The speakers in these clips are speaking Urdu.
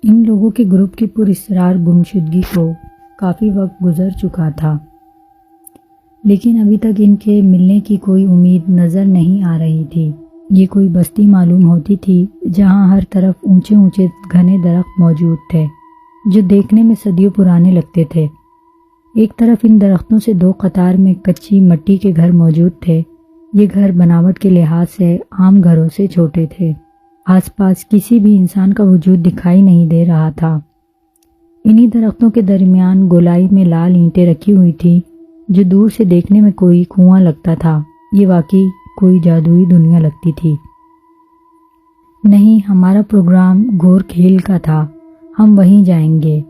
ان لوگوں کے گروپ کی پراسرار گمشدگی کو کافی وقت گزر چکا تھا، لیکن ابھی تک ان کے ملنے کی کوئی امید نظر نہیں آ رہی تھی۔ یہ کوئی بستی معلوم ہوتی تھی جہاں ہر طرف اونچے اونچے گھنے درخت موجود تھے جو دیکھنے میں صدیوں پرانے لگتے تھے۔ ایک طرف ان درختوں سے دو قطار میں کچی مٹی کے گھر موجود تھے۔ یہ گھر بناوٹ کے لحاظ سے عام گھروں سے چھوٹے تھے۔ آس پاس کسی بھی انسان کا وجود دکھائی نہیں دے رہا تھا۔ انہی درختوں کے درمیان گولائی میں لال اینٹیں رکھی ہوئی تھی جو دور سے دیکھنے میں کوئی کنواں لگتا تھا۔ یہ واقعی کوئی جادوئی دنیا لگتی تھی۔ نہیں، ہمارا پروگرام گھور کھیل کا تھا، ہم وہیں جائیں گے۔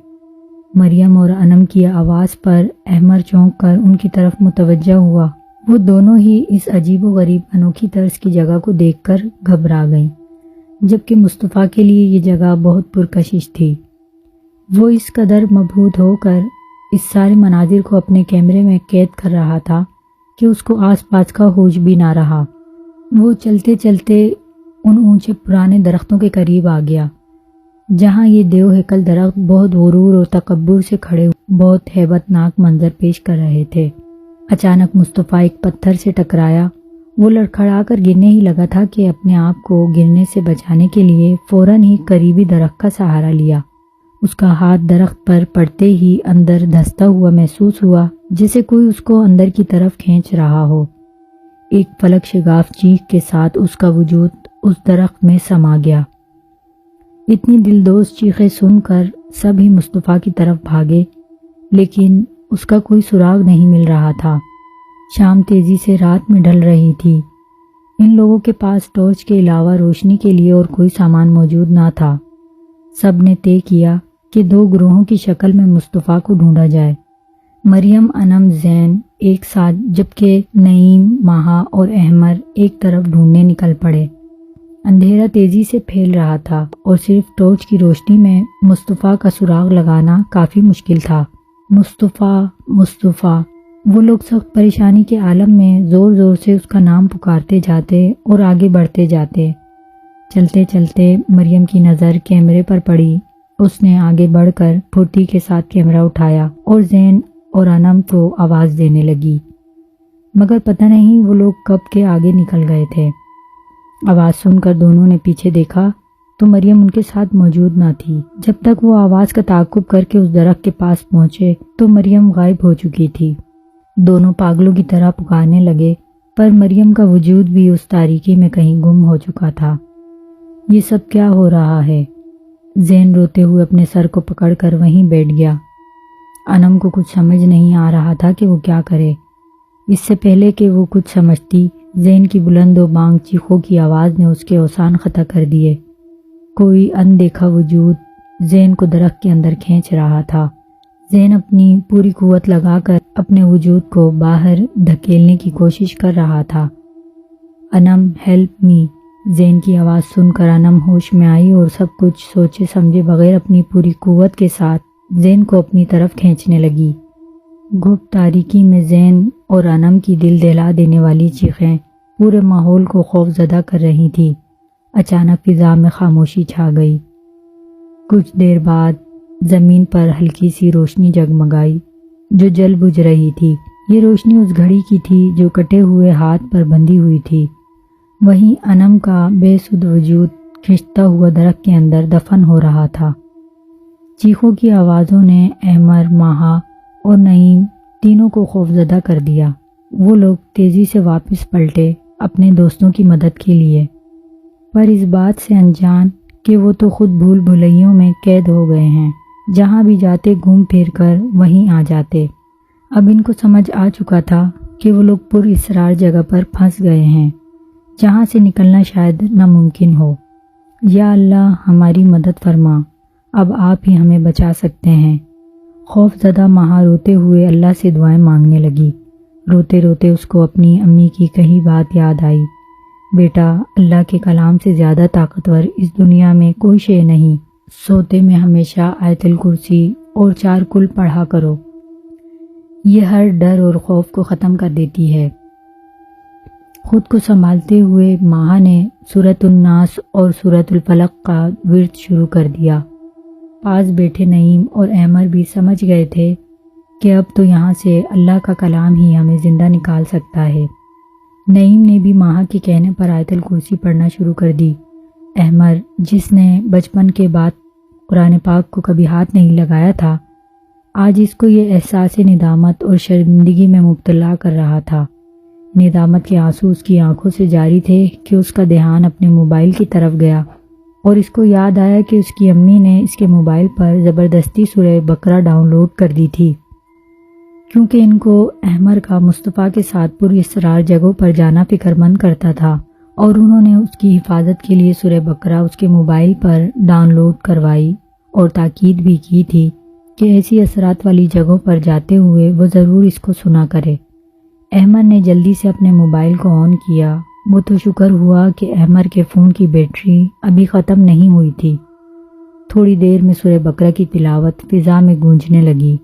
مریم اور انم کی آواز پر احمر چونک کر ان کی طرف متوجہ ہوا۔ وہ دونوں ہی اس عجیب و غریب انوکھی طرز کی جگہ کو دیکھ کر گھبرا گئیں، جبکہ مصطفیٰ کے لیے یہ جگہ بہت پرکشش تھی۔ وہ اس قدر مبہوت ہو کر اس سارے مناظر کو اپنے کیمرے میں قید کر رہا تھا کہ اس کو آس پاس کا ہوش بھی نہ رہا۔ وہ چلتے چلتے ان اونچے پرانے درختوں کے قریب آ گیا جہاں یہ دیو ہیکل درخت بہت غرور اور تکبر سے کھڑے بہت ہیبت ناک منظر پیش کر رہے تھے۔ اچانک مصطفیٰ ایک پتھر سے ٹکرایا۔ وہ لڑکھڑا کر گرنے ہی لگا تھا کہ اپنے آپ کو گرنے سے بچانے کے لیے فوراً ہی قریبی درخت کا سہارا لیا۔ اس کا ہاتھ درخت پر پڑتے ہی اندر دھنستا ہوا محسوس ہوا، جیسے کوئی اس کو اندر کی طرف کھینچ رہا ہو۔ ایک فلک شگاف چیخ کے ساتھ اس کا وجود اس درخت میں سما گیا۔ اتنی دلدوز چیخیں سن کر سب ہی مصطفیٰ کی طرف بھاگے، لیکن اس کا کوئی سراغ نہیں مل رہا تھا۔ شام تیزی سے رات میں ڈھل رہی تھی۔ ان لوگوں کے پاس ٹارچ کے علاوہ روشنی کے لیے اور کوئی سامان موجود نہ تھا۔ سب نے طے کیا کہ دو گروہوں کی شکل میں مصطفیٰ کو ڈھونڈا جائے۔ مریم، انم، زین ایک ساتھ، جبکہ نعیم، ماہا اور احمر ایک طرف ڈھونڈنے نکل پڑے۔ اندھیرا تیزی سے پھیل رہا تھا اور صرف ٹارچ کی روشنی میں مصطفیٰ کا سراغ لگانا کافی مشکل تھا۔ مصطفیٰ، مصطفیٰ! وہ لوگ سخت پریشانی کے عالم میں زور زور سے اس کا نام پکارتے جاتے اور آگے بڑھتے جاتے۔ چلتے چلتے مریم کی نظر کیمرے پر پڑی۔ اس نے آگے بڑھ کر پھرتی کے ساتھ کیمرہ اٹھایا اور زین اور انم کو آواز دینے لگی، مگر پتہ نہیں وہ لوگ کب کے آگے نکل گئے تھے۔ آواز سن کر دونوں نے پیچھے دیکھا تو مریم ان کے ساتھ موجود نہ تھی۔ جب تک وہ آواز کا تعاقب کر کے اس درخت کے پاس پہنچے تو مریم غائب ہو چکی تھی۔ دونوں پاگلوں کی طرح پکارنے لگے، پر مریم کا وجود بھی اس تاریکی میں کہیں گم ہو چکا تھا۔ یہ سب کیا ہو رہا ہے؟ زین روتے ہوئے اپنے سر کو پکڑ کر وہیں بیٹھ گیا۔ انم کو کچھ سمجھ نہیں آ رہا تھا کہ وہ کیا کرے۔ اس سے پہلے کہ وہ کچھ سمجھتی، زین کی بلند و بانگ چیخوں کی آواز نے اس کے اوسان خطا کر دیے۔ کوئی اندیکھا وجود زین کو درخت کے اندر کھینچ رہا تھا۔ زین اپنی پوری قوت لگا کر اپنے وجود کو باہر دھکیلنے کی کوشش کر رہا تھا۔ انم، ہیلپ می! زین کی آواز سن کر انم ہوش میں آئی اور سب کچھ سوچے سمجھے بغیر اپنی پوری قوت کے ساتھ زین کو اپنی طرف کھینچنے لگی۔ گھٹ تاریکی میں زین اور انم کی دل دہلا دینے والی چیخیں پورے ماحول کو خوف زدہ کر رہی تھی۔ اچانک فضا میں خاموشی چھا گئی۔ کچھ دیر بعد زمین پر ہلکی سی روشنی جگمگائی جو جل بجھ رہی تھی۔ یہ روشنی اس گھڑی کی تھی جو کٹے ہوئے ہاتھ پر بندھی ہوئی تھی۔ وہیں انم کا بے سدھ وجود کھنچتا ہوا درخت کے اندر دفن ہو رہا تھا۔ چیخوں کی آوازوں نے احمر، ماہا اور نعیم تینوں کو خوفزدہ کر دیا۔ وہ لوگ تیزی سے واپس پلٹے اپنے دوستوں کی مدد کے لیے، پر اس بات سے انجان کہ وہ تو خود بھول بھلیوں میں قید ہو گئے ہیں۔ جہاں بھی جاتے گھوم پھر کر وہیں آ جاتے۔ اب ان کو سمجھ آ چکا تھا کہ وہ لوگ پر اسرار جگہ پر پھنس گئے ہیں جہاں سے نکلنا شاید ناممکن ہو۔ یا اللہ، ہماری مدد فرما، اب آپ ہی ہمیں بچا سکتے ہیں۔ خوف زدہ ماہا روتے ہوئے اللہ سے دعائیں مانگنے لگی۔ روتے روتے اس کو اپنی امی کی کہی بات یاد آئی، بیٹا، اللہ کے کلام سے زیادہ طاقتور اس دنیا میں کوئی شے نہیں۔ سوتے میں ہمیشہ آیت الکرسی اور 4 کل پڑھا کرو، یہ ہر ڈر اور خوف کو ختم کر دیتی ہے۔ خود کو سنبھالتے ہوئے ماہا نے سورۃ الناس اور سورۃ الفلق کا ورد شروع کر دیا۔ پاس بیٹھے نعیم اور احمر بھی سمجھ گئے تھے کہ اب تو یہاں سے اللہ کا کلام ہی ہمیں زندہ نکال سکتا ہے۔ نعیم نے بھی ماہا کے کہنے پر آیت الکرسی پڑھنا شروع کر دی۔ احمر، جس نے بچپن کے بعد قرآن پاک کو کبھی ہاتھ نہیں لگایا تھا، آج اس کو یہ احساس ندامت اور شرمندگی میں مبتلا کر رہا تھا۔ ندامت کے آنسو اس کی آنکھوں سے جاری تھے کہ اس کا دھیان اپنے موبائل کی طرف گیا اور اس کو یاد آیا کہ اس کی امی نے اس کے موبائل پر زبردستی سورہ بقرہ ڈاؤن لوڈ کر دی تھی، کیونکہ ان کو احمر کا مصطفیٰ کے ساتھ پر اسرار جگہوں پر جانا فکر مند کرتا تھا، اور انہوں نے اس کی حفاظت کے لیے سورہ بقرہ اس کے موبائل پر ڈاؤن لوڈ کروائی اور تاکید بھی کی تھی کہ ایسی اثرات والی جگہوں پر جاتے ہوئے وہ ضرور اس کو سنا کرے۔ احمر نے جلدی سے اپنے موبائل کو آن کیا۔ وہ تو شکر ہوا کہ احمر کے فون کی بیٹری ابھی ختم نہیں ہوئی تھی۔ تھوڑی دیر میں سورہ بقرہ کی تلاوت فضا میں گونجنے لگی۔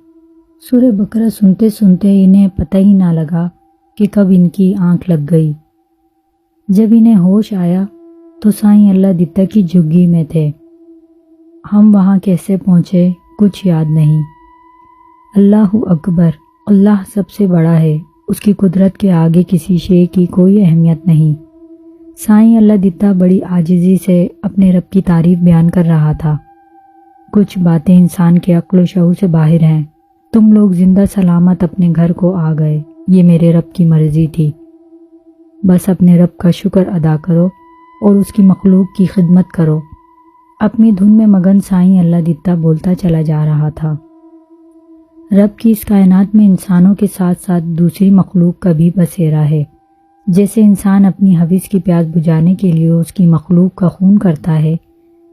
سورہ بقرہ سنتے سنتے انہیں پتہ ہی نہ لگا کہ کب ان کی آنکھ لگ گئی۔ جب انہیں ہوش آیا تو سائیں اللہ دتا کی جھگی میں تھے۔ ہم وہاں کیسے پہنچے کچھ یاد نہیں۔ اللہ اکبر، اللہ سب سے بڑا ہے، اس کی قدرت کے آگے کسی شے کی کوئی اہمیت نہیں۔ سائیں اللہ دتا بڑی عاجزی سے اپنے رب کی تعریف بیان کر رہا تھا۔ کچھ باتیں انسان کے عقل و شعور سے باہر ہیں۔ تم لوگ زندہ سلامت اپنے گھر کو آ گئے، یہ میرے رب کی مرضی تھی۔ بس اپنے رب کا شکر ادا کرو اور اس کی مخلوق کی خدمت کرو۔ اپنی دھن میں مگن سائیں اللہ دتا بولتا چلا جا رہا تھا۔ رب کی اس کائنات میں انسانوں کے ساتھ ساتھ دوسری مخلوق کا بھی بسیرا ہے۔ جیسے انسان اپنی حوث کی پیاس بجھانے کے لیے اس کی مخلوق کا خون کرتا ہے،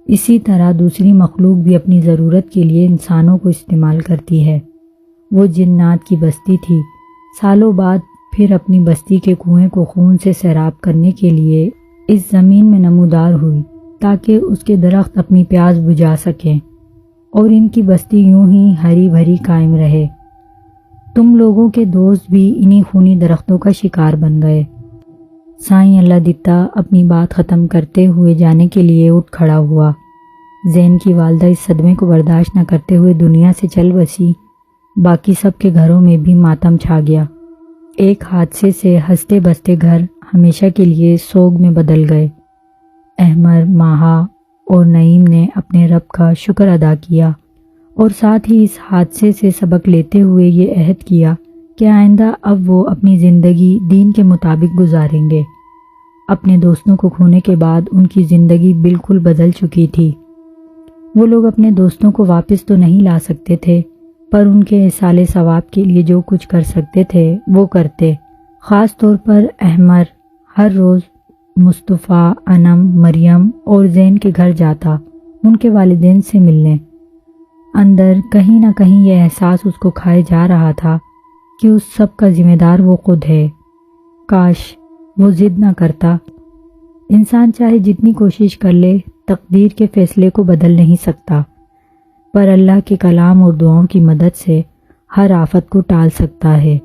اسی طرح دوسری مخلوق بھی اپنی ضرورت کے لیے انسانوں کو استعمال کرتی ہے۔ وہ جنات کی بستی تھی، سالوں بعد پھر اپنی بستی کے کنویں کو خون سے سیراب کرنے کے لیے اس زمین میں نمودار ہوئی تاکہ اس کے درخت اپنی پیاس بجھا سکیں، اور ان کی بستی یوں ہی ہری بھری قائم رہے۔ تم لوگوں کے دوست بھی انہی خونی درختوں کا شکار بن گئے۔ سائیں اللہ دتا اپنی بات ختم کرتے ہوئے جانے کے لیے اٹھ کھڑا ہوا۔ زین کی والدہ اس صدمے کو برداشت نہ کرتے ہوئے دنیا سے چل بسی۔ باقی سب کے گھروں میں بھی ماتم چھا گیا۔ ایک حادثے سے ہنستے بستے گھر ہمیشہ کے لیے سوگ میں بدل گئے۔ احمر، ماہا اور نعیم نے اپنے رب کا شکر ادا کیا اور ساتھ ہی اس حادثے سے سبق لیتے ہوئے یہ عہد کیا کہ آئندہ اب وہ اپنی زندگی دین کے مطابق گزاریں گے۔ اپنے دوستوں کو کھونے کے بعد ان کی زندگی بالکل بدل چکی تھی۔ وہ لوگ اپنے دوستوں کو واپس تو نہیں لا سکتے تھے، پر ان کے ایصال ثواب کے لیے جو کچھ کر سکتے تھے وہ کرتے۔ خاص طور پر احمر ہر روز مصطفیٰ، انم، مریم اور زین کے گھر جاتا ان کے والدین سے ملنے۔ اندر کہیں نہ کہیں یہ احساس اس کو کھائے جا رہا تھا کہ اس سب کا ذمہ دار وہ خود ہے۔ کاش وہ ضد نہ کرتا۔ انسان چاہے جتنی کوشش کر لے تقدیر کے فیصلے کو بدل نہیں سکتا، پر اللہ کے کلام اور دعاؤں کی مدد سے ہر آفت کو ٹال سکتا ہے۔